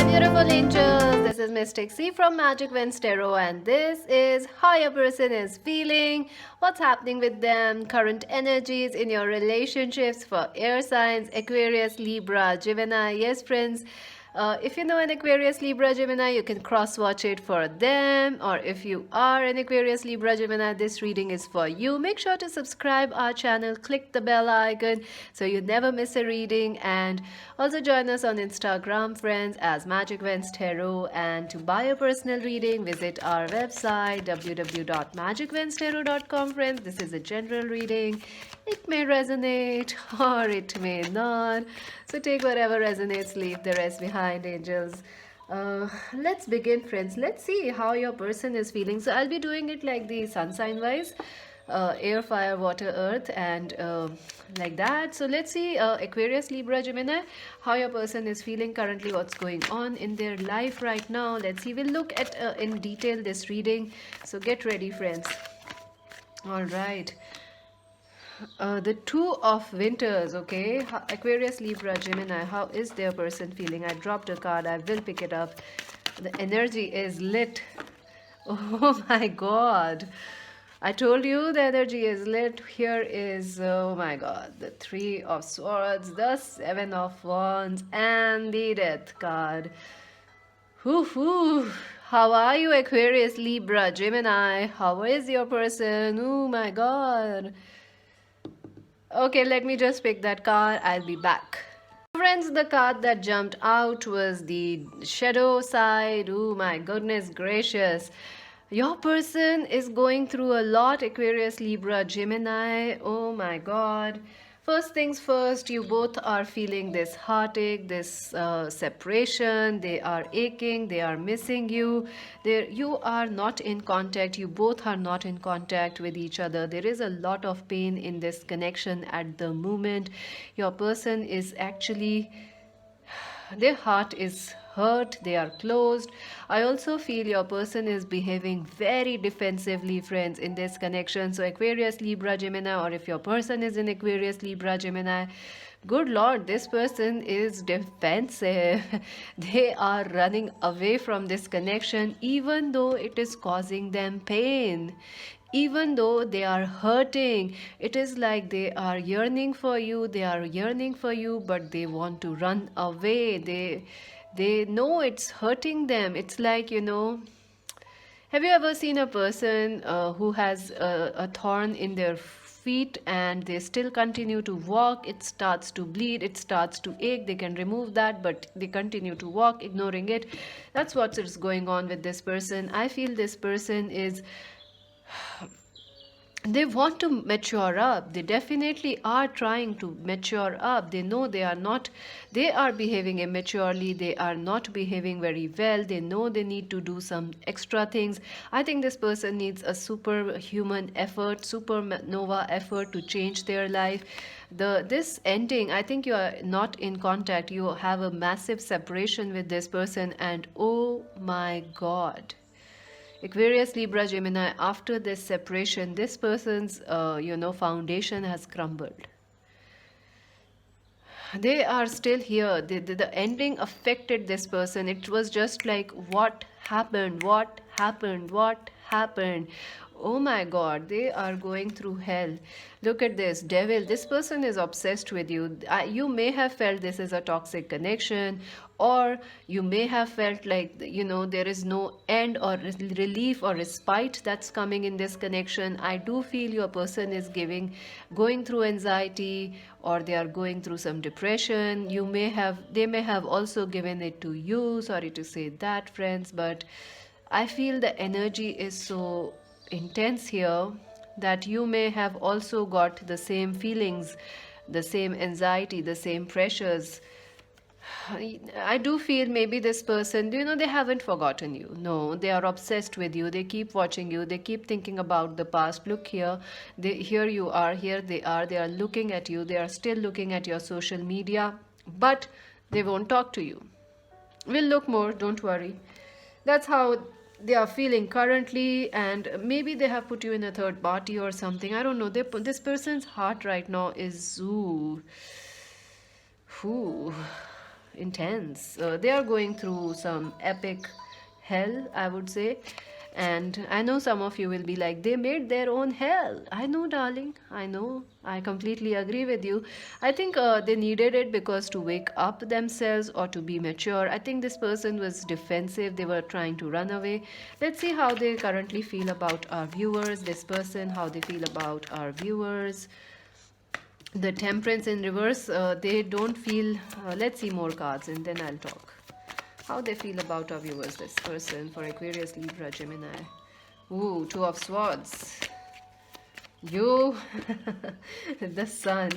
beautiful angels. This is Mystic C from Magic Vents Tarot, and this is how your person is feeling, what's happening with them, current energies in your relationships for air signs, Aquarius, Libra, Gemini. Yes, friends. If you know an Aquarius, Libra, Gemini, you can cross-watch it for them. Or if you are an Aquarius, Libra, Gemini, this reading is for you. Make sure to subscribe our channel, click the bell icon so you never miss a reading. And also join us on Instagram, friends, as Magic Vents Tarot. And to buy a personal reading, visit our website, www.magicventstarot.com, friends. This is a general reading. It may resonate or it may not. So take whatever resonates, leave the rest behind, angels. Let's begin, friends. Let's see how your person is feeling. So I'll be doing it like the sun sign wise, air, fire, water, earth, and like that. So let's see, Aquarius, Libra, Gemini, how your person is feeling currently, what's going on in their life right now. Let's see. We'll look at in detail this reading. So get ready, friends. All right. The Two of Winters, okay? Aquarius, Libra, Gemini, how is their person feeling? I dropped a card. I will pick it up. The energy is lit. Oh my God. I told you the energy is lit. Here is, oh my God, the Three of Swords, the Seven of Wands, and the Death card. Whoo. How are you, Aquarius, Libra, Gemini? How is your person? Oh my God. Okay, let me just pick that card. I'll be back. Friends, the card that jumped out was the shadow side. Oh my goodness gracious. Your person is going through a lot, Aquarius, Libra, Gemini. Oh my God. First things first, you both are feeling this heartache, this separation. They are aching, they are missing you. You are not in contact. You both are not in contact with each other. There is a lot of pain in this connection at the moment. Your person is actually, their heart is hurt, they are closed. I also feel your person is behaving very defensively, friends, in this connection. So Aquarius, Libra, Gemini, or if your person is in Aquarius, Libra, Gemini, good Lord, this person is defensive. They are running away from this connection even though it is causing them pain. Even though they are hurting, it is like they are yearning for you, but they want to run away. They know it's hurting them. It's like, have you ever seen a person who has a thorn in their feet and they still continue to walk? It starts to bleed, it starts to ache. They can remove that, but they continue to walk, ignoring it. That's what is going on with this person. I feel this person is, they want to mature up. They definitely are trying to mature up. They know they are behaving immaturely. They are not behaving very well. They know they need to do some extra things. I think this person needs a superhuman effort, supernova effort to change their life. This ending, I think you are not in contact. You have a massive separation with this person, and oh my God. Aquarius, Libra, Gemini, after this separation, this person's, foundation has crumbled. They are still here. The ending affected this person. It was just like, what happened? What happened? What happened? Oh my God, they are going through hell. Look at this, devil. This person is obsessed with you. You may have felt this is a toxic connection, or you may have felt like, there is no end or relief or respite that's coming in this connection. I do feel your person is going through anxiety, or they are going through some depression. They may have also given it to you. Sorry to say that, friends, but I feel the energy is so intense here that you may have also got the same feelings, the same anxiety, the same pressures. I do feel maybe this person, they haven't forgotten you. No, they are obsessed with you. They keep watching you. They keep thinking about the past. Look here. Here you are. Here they are. They are looking at you. They are still looking at your social media, but they won't talk to you. We'll look more. Don't worry. That's how they are feeling currently, and maybe they have put you in a third party or something. I don't know. This person's heart right now is ooh. intense. They are going through some epic hell, I would say. And I know some of you will be like, they made their own hell. I know, darling. I know. I completely agree with you. I think they needed it because to wake up themselves or to be mature. I think this person was defensive. They were trying to run away. Let's see how they currently feel about our viewers. This person, how they feel about our viewers. The temperance in reverse, they don't feel. Let's see more cards and then I'll talk. How they feel about our viewers, this person, for Aquarius, Libra, Gemini. Ooh, Two of Swords. You, the Sun.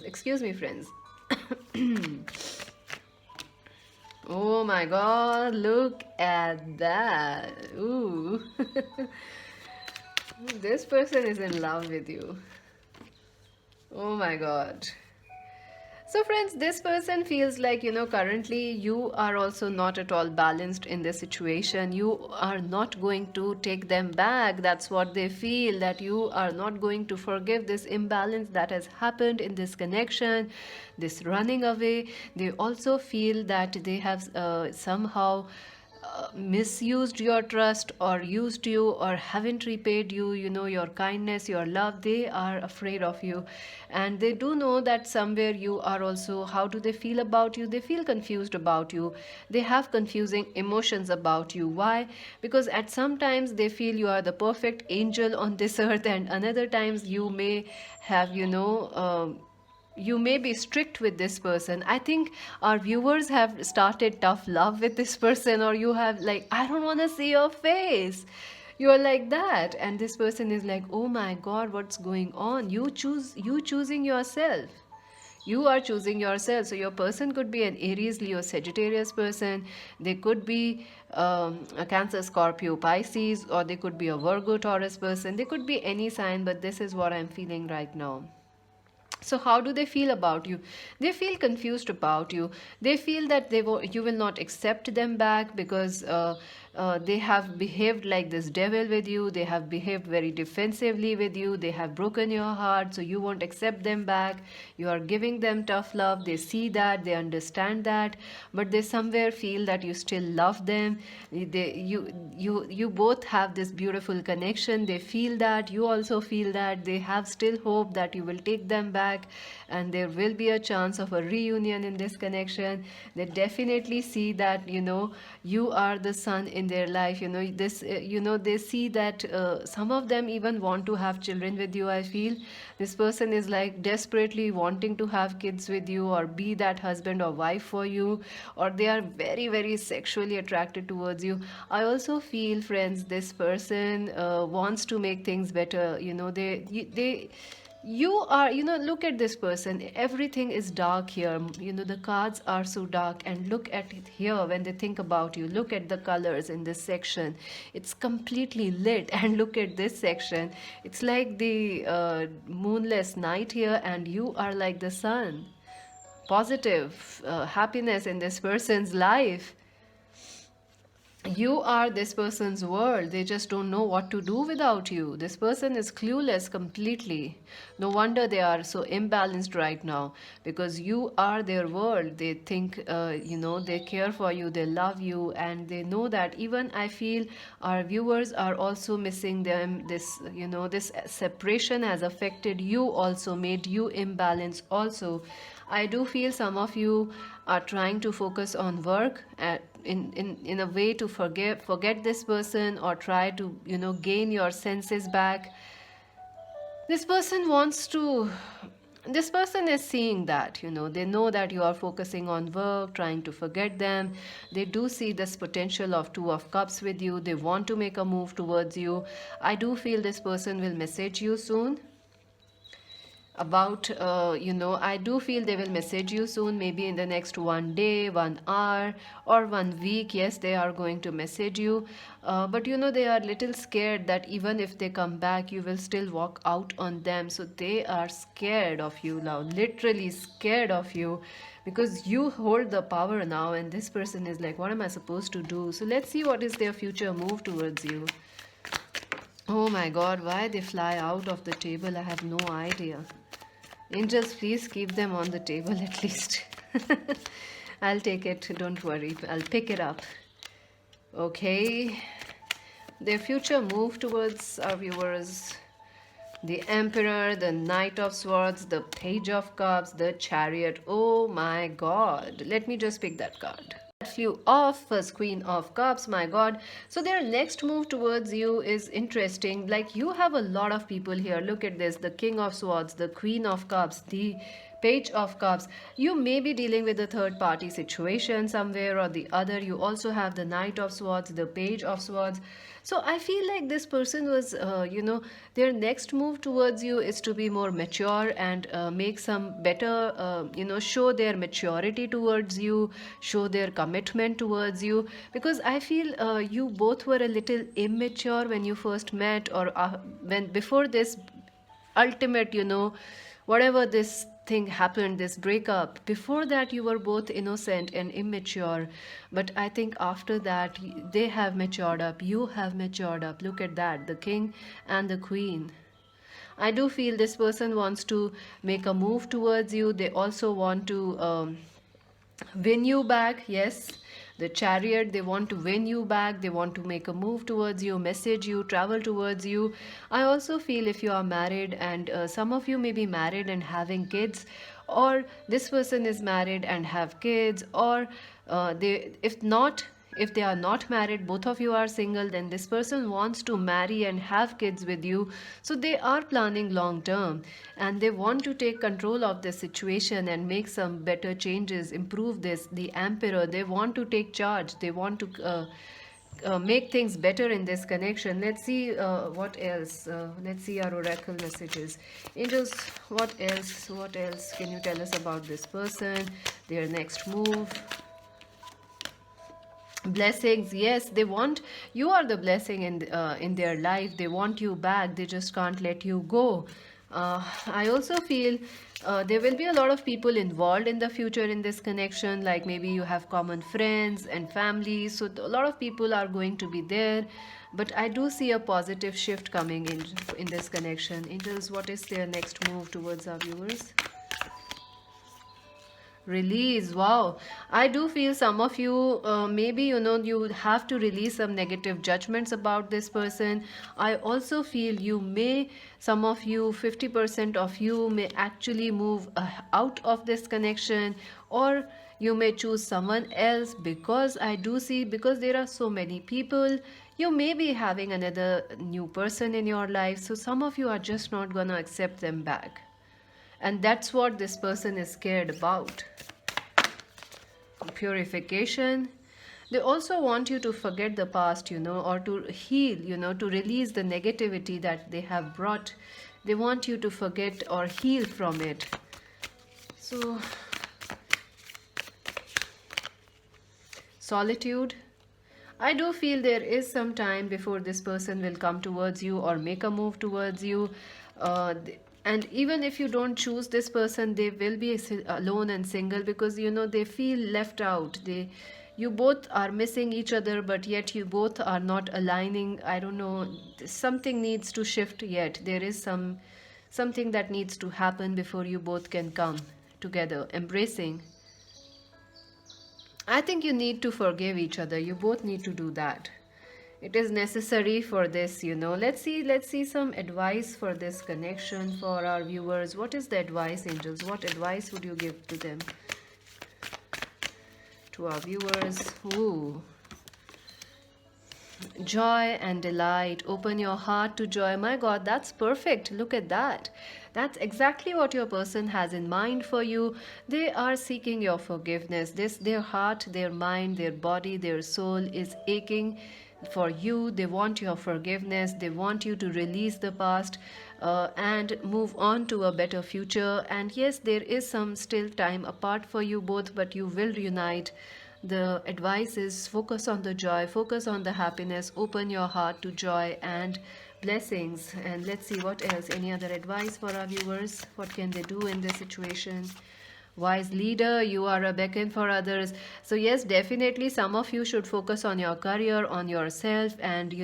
Excuse me, friends. Oh my God, look at that. Ooh. This person is in love with you. Oh my God. So friends, this person feels like, currently you are also not at all balanced in this situation. You are not going to take them back. That's what they feel, that you are not going to forgive this imbalance that has happened in this connection, this running away. They also feel that they have somehow misused your trust or used you or haven't repaid you, your kindness, your love. They are afraid of you, and they do know that somewhere you are also. How do they feel about you? They feel confused about you. They have confusing emotions about you. Why? Because at some times they feel you are the perfect angel on this earth, and another times you may have, you may be strict with this person. I think our viewers have started tough love with this person, or you have like, I don't want to see your face. You are like that, and this person is like, oh my God, what's going on? You choosing yourself. You are choosing yourself. So your person could be an Aries, Leo, Sagittarius person. They could be a Cancer, Scorpio, Pisces, or they could be a Virgo, Taurus person. They could be any sign, but this is what I'm feeling right now. So how do they feel about you? They feel confused about you. They feel that you will not accept them back because they have behaved like this devil with you. They have behaved very defensively with you. They have broken your heart, so you won't accept them back. You are giving them tough love. They see that, they understand that, but they somewhere feel that you still love them. You both have this beautiful connection. They feel that, you also feel that. They have still hope that you will take them back, and there will be a chance of a reunion in this connection. They definitely see that, you are the sun in their life. They see that some of them even want to have children with you. I feel this person is like desperately wanting to have kids with you, or be that husband or wife for you, or they are very, very sexually attracted towards you. I also feel, friends, this person wants to make things better. They you are, look at this person. Everything is dark here. The cards are so dark, and look at it here. When they think about you, look at the colors in this section. It's completely lit. And look at this section. It's like the moonless night here, and you are like the sun. Positive happiness in this person's life. You are this person's world. They just don't know what to do without you. This person is clueless completely. No wonder they are so imbalanced right now, because you are their world. They think, they care for you, they love you, and they know that. Even I feel our viewers are also missing them. This separation has affected you also, made you imbalanced also. I do feel some of you are trying to focus on work in a way to forget this person, or try to gain your senses back. This person wants to. This person is seeing that, they know that you are focusing on work, trying to forget them. They do see this potential of Two of Cups with you. They want to make a move towards you. I do feel this person will message you soon about I do feel they will message you soon, maybe in the next 1 day, 1 hour, or 1 week. Yes, they are going to message you, but they are little scared that even if they come back, you will still walk out on them. So they are scared of you now, literally scared of you, because you hold the power now, and this person is like, what am I supposed to do? So let's see what is their future move towards you. Oh my God, why they fly out of the table, I have no idea. Angels, please keep them on the table at least. I'll take it, don't worry, I'll pick it up. Okay, their future move towards our viewers: the Emperor, the Knight of Swords, the Page of Cups, the Chariot. Oh my god, let me just pick that card. Flew off, first Queen of Cups, my god. So their next move towards you is interesting. Like, you have a lot of people here. Look at this: the King of Swords, the Queen of Cups, the Page of Cups. You may be dealing with a third party situation somewhere or the other. You also have the Knight of Swords, the Page of Swords. So I feel like this person was, their next move towards you is to be more mature and make some better, show their maturity towards you, show their commitment towards you. Because I feel you both were a little immature when you first met, or when before this ultimate, whatever this thing happened, this breakup. Before that, you were both innocent and immature. But I think after that, they have matured up. You have matured up. Look at that, the King and the Queen. I do feel this person wants to make a move towards you. They also want to win you back. Yes, the Chariot, they want to win you back. They want to make a move towards you, message you, travel towards you. I also feel if you are married, and some of you may be married and having kids, or this person is married and have kids, or if they are not married, both of you are single, then this person wants to marry and have kids with you. So they are planning long term, and they want to take control of this situation and make some better changes, improve this. The Emperor, they want to take charge. They want to make things better in this connection. Let's see what else. Let's see our oracle messages. Angels, what else? What else can you tell us about this person? Their next move. Blessings. Yes, they want, you are the blessing in their life. They want you back. They just can't let you go. I also feel there will be a lot of people involved in the future in this connection. Like, maybe you have common friends and family, so a lot of people are going to be there. But I do see a positive shift coming in this connection. Angels, what is their next move towards our viewers? Release. Wow, I do feel some of you, maybe you have to release some negative judgments about this person. I also feel you may, some of you, 50% of you may actually move out of this connection, or you may choose someone else. Because I do see, because there are so many people, you may be having another new person in your life. So some of you are just not gonna accept them back, and that's what this person is scared about. Purification. They also want you to forget the past, or to heal, to release the negativity that they have brought. They want you to forget or heal from it. So, solitude. I do feel there is some time before this person will come towards you or make a move towards you. And even if you don't choose this person, they will be alone and single, because they feel left out. You both are missing each other, but yet you both are not aligning. I don't know, something needs to shift yet. There is something that needs to happen before you both can come together. Embracing. I think you need to forgive each other. You both need to do that. It is necessary for this. Let's see some advice for this connection for our viewers. What is the advice, angels? What advice would you give to them, to our viewers? Ooh. Joy and delight. Open your heart to joy. My god, that's perfect. Look at that. That's exactly what your person has in mind for you. They are seeking your forgiveness. Their heart, their mind, their body, their soul is aching for you. They want your forgiveness. They want you to release the past and move on to a better future. And yes, there is some still time apart for you both, but you will reunite. The advice is focus on the joy, focus on the happiness, open your heart to joy and blessings. And let's see what else. Any other advice for our viewers? What can they do in this situation? wise leader, you are a beacon for others. So yes, definitely some of you should focus on your career, on yourself. And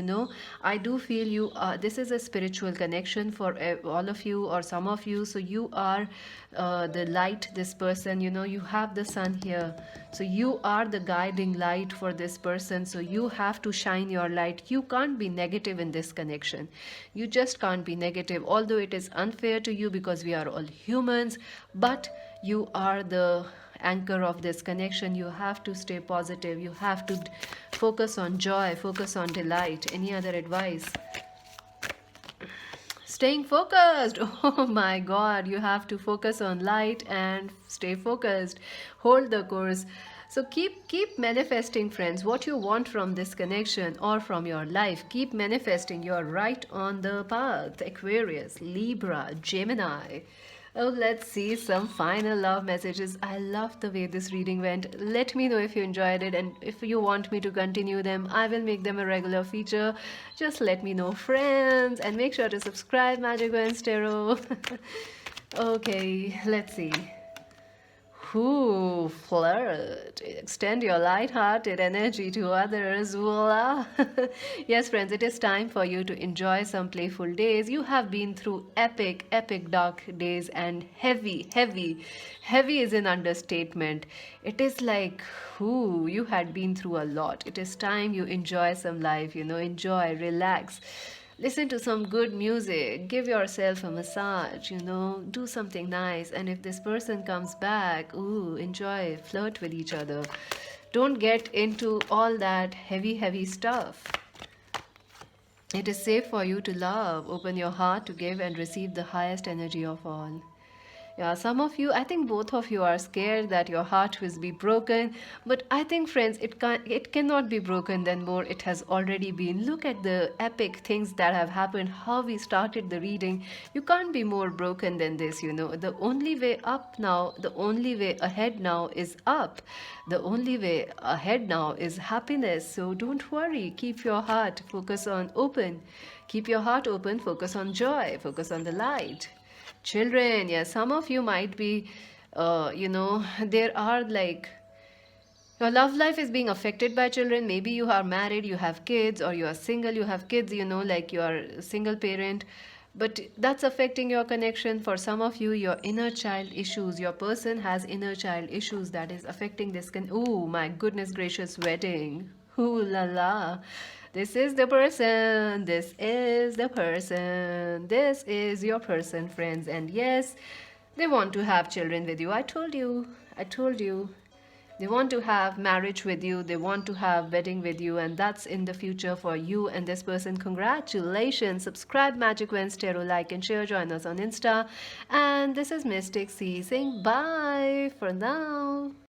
I do feel you this is a spiritual connection for all of you or some of you. So you are the light, this person, you have the sun here, so you are the guiding light for this person. So you have to shine your light. You can't be negative in this connection. You just can't be negative, although it is unfair to you because we are all humans. But you are the anchor of this connection. You have to stay positive. You have to focus on joy, focus on delight. Any other advice? Staying focused. Oh my god, you have to focus on light and stay focused. Hold the course. So keep manifesting, friends, what you want from this connection or from your life. Keep manifesting. You're right on the path. Aquarius, Libra, Gemini. Oh, let's see some final love messages. I love the way this reading went. Let me know if you enjoyed it, and if you want me to continue them, I will make them a regular feature. Just let me know, friends, and make sure to subscribe, Magic Gwen's Tarot. Okay, let's see. Ooh, flirt. Extend your light-hearted energy to others. Voila. Yes, friends, it is time for you to enjoy some playful days. You have been through epic, epic dark days, and heavy, heavy. Heavy is an understatement. It is like, ooh, you had been through a lot. It is time you enjoy some life, enjoy, relax. Listen to some good music, give yourself a massage, do something nice. And if this person comes back, ooh, enjoy, flirt with each other. Don't get into all that heavy, heavy stuff. It is safe for you to love. Open your heart to give and receive the highest energy of all. Yeah, some of you, I think both of you are scared that your heart will be broken. But I think, friends, it cannot be broken then more. It has already been. Look at the epic things that have happened, how we started the reading. You can't be more broken than this, The only way up now, the only way ahead now is up. The only way ahead now is happiness. So don't worry. Keep your heart, focus on open. Keep your heart open, focus on joy, focus on the light. Children, yeah, some of you might be, there are like, your love life is being affected by children. Maybe you are married, you have kids, or you are single, you have kids, like you are a single parent. But that's affecting your connection. For some of you, your inner child issues, your person has inner child issues that is affecting this. Oh, my goodness gracious, wedding. Ooh la la. This is the person. This is the person. This is your person, friends. And yes, they want to have children with you. I told you. I told you. They want to have marriage with you. They want to have wedding with you. And that's in the future for you and this person. Congratulations. Subscribe Magic Gwen's Tarot, like and share. Join us on Insta. And this is Mystic C saying bye for now.